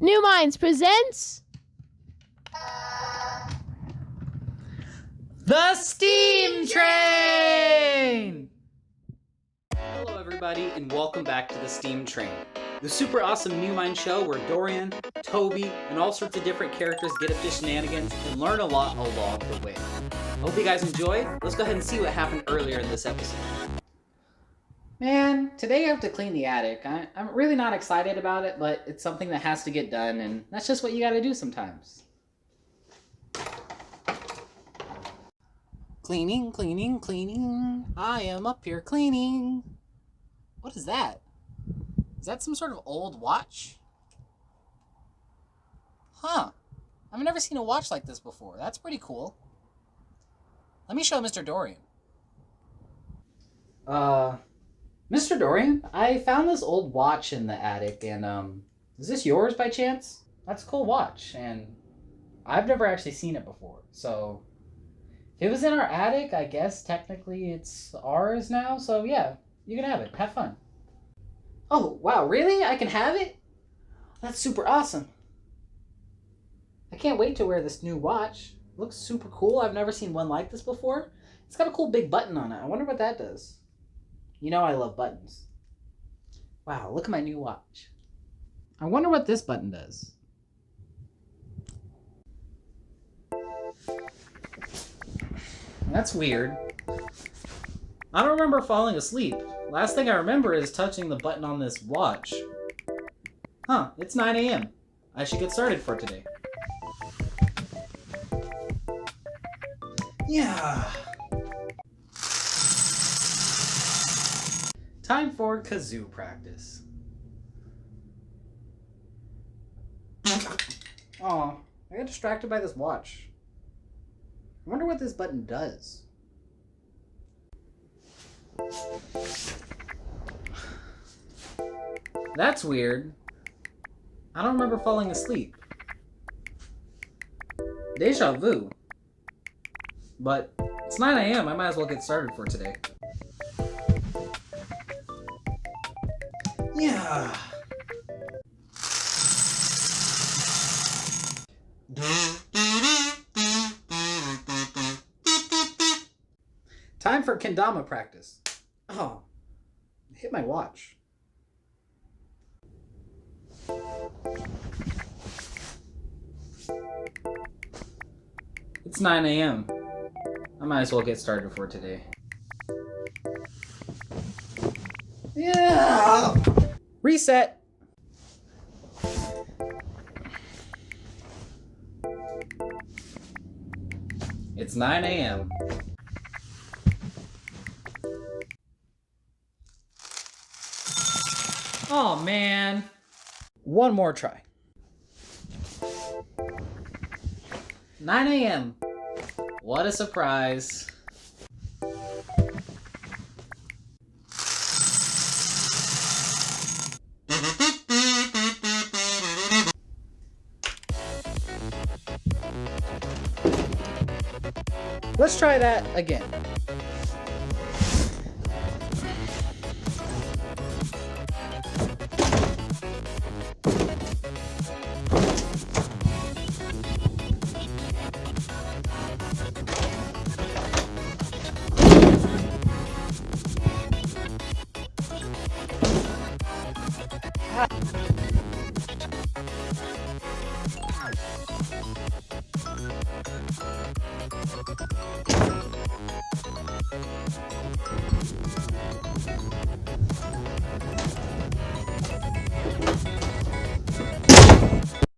Numinds presents The Steam Train! Hello everybody and welcome back to The Steam Train, the super awesome Numinds show where Dorian, Toby, and all sorts of different characters get up to shenanigans and learn a lot along the way. Hope you guys enjoyed. Let's go ahead and see what happened earlier in this episode. Man, today I have to clean the attic. I'm really not excited about it, but it's something that has to get done, and that's just what you gotta do sometimes. Cleaning, cleaning, cleaning. I am up here cleaning. What is that? Is that some sort of old watch? Huh. I've never seen a watch like this before. That's pretty cool. Let me show Mr. Dorian. Mr. Dorian, I found this old watch in the attic, and, is this yours by chance? That's a cool watch, and I've never actually seen it before, so if it was in our attic, I guess technically it's ours now, so yeah, you can have it. Have fun. Oh, wow, really? I can have it? That's super awesome. I can't wait to wear this new watch. It looks super cool. I've never seen one like this before. It's got a cool big button on it. I wonder what that does. You know I love buttons. Wow, look at my new watch. I wonder what this button does. That's weird. I don't remember falling asleep. Last thing I remember is touching the button on this watch. Huh, it's 9 a.m. I should get started for today. Yeah. Time for kazoo practice. Aw, I got distracted by this watch. I wonder what this button does. That's weird. I don't remember falling asleep. Deja vu. But it's 9 a.m. I might as well get started for today. Yeah. Time for kendama practice. Oh, I hit my watch. It's 9 a.m. I might as well get started for today. Yeah. Reset. It's 9 a.m. Oh man. One more try. 9 a.m. What a surprise. Let's try that again.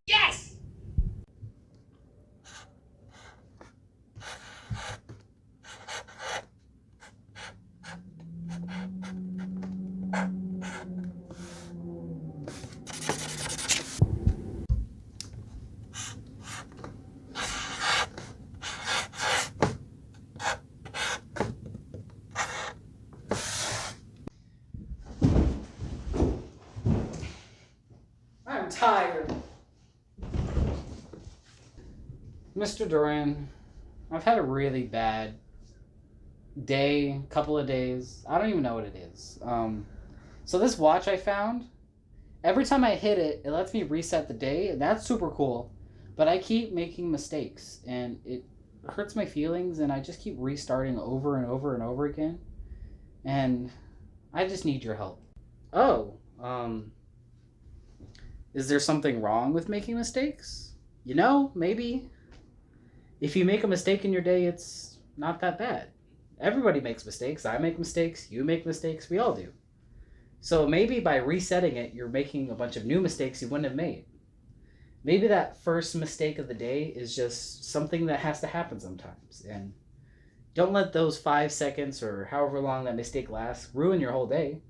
Yes! I'm tired. Mr. Dorian, I've had a really bad day, couple of days. I don't even know what it is. So this watch I found, every time I hit it, it lets me reset the day, and that's super cool. But I keep making mistakes, and it hurts my feelings, and I just keep restarting over and over and over again. And I just need your help. Oh, is there something wrong with making mistakes? You know, maybe if you make a mistake in your day, it's not that bad. Everybody makes mistakes. I make mistakes. You make mistakes. We all do. So maybe by resetting it, you're making a bunch of new mistakes you wouldn't have made. Maybe that first mistake of the day is just something that has to happen sometimes. And don't let those 5 seconds or however long that mistake lasts ruin your whole day.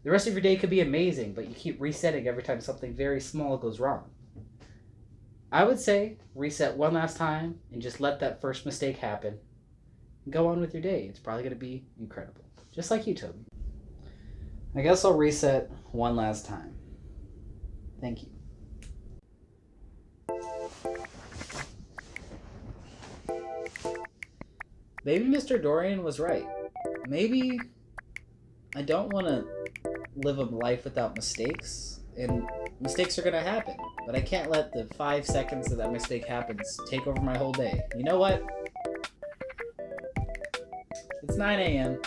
The rest of your day could be amazing, but you keep resetting every time something very small goes wrong. I would say reset one last time and just let that first mistake happen. And go on with your day. It's probably going to be incredible. Just like you, Toby. I guess I'll reset one last time. Thank you. Maybe Mr. Dorian was right. Maybe I don't want to live a life without mistakes, and mistakes are going to happen, but I can't let the 5 seconds that mistake happens take over my whole day. You know what? It's 9 a.m.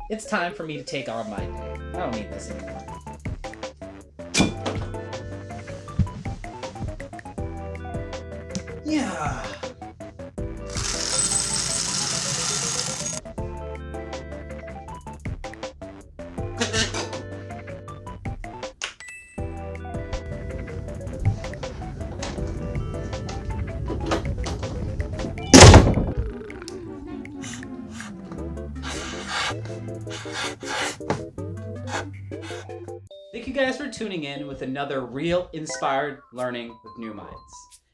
It's time for me to take on my day. I don't need this anymore. Yeah. Thank you guys for tuning in with another real inspired learning with Numinds.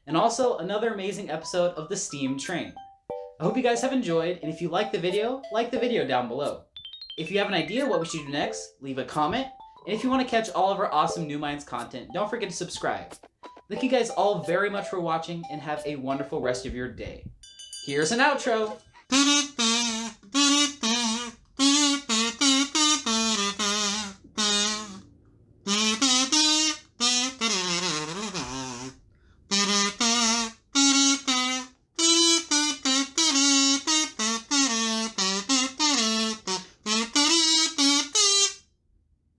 And also another amazing episode of the STEAM Train. I hope you guys have enjoyed, and if you like the video down below. If you have an idea what we should do next, leave a comment. And if you want to catch all of our awesome Numinds content, don't forget to subscribe. Thank you guys all very much for watching, and have a wonderful rest of your day. Here's an outro.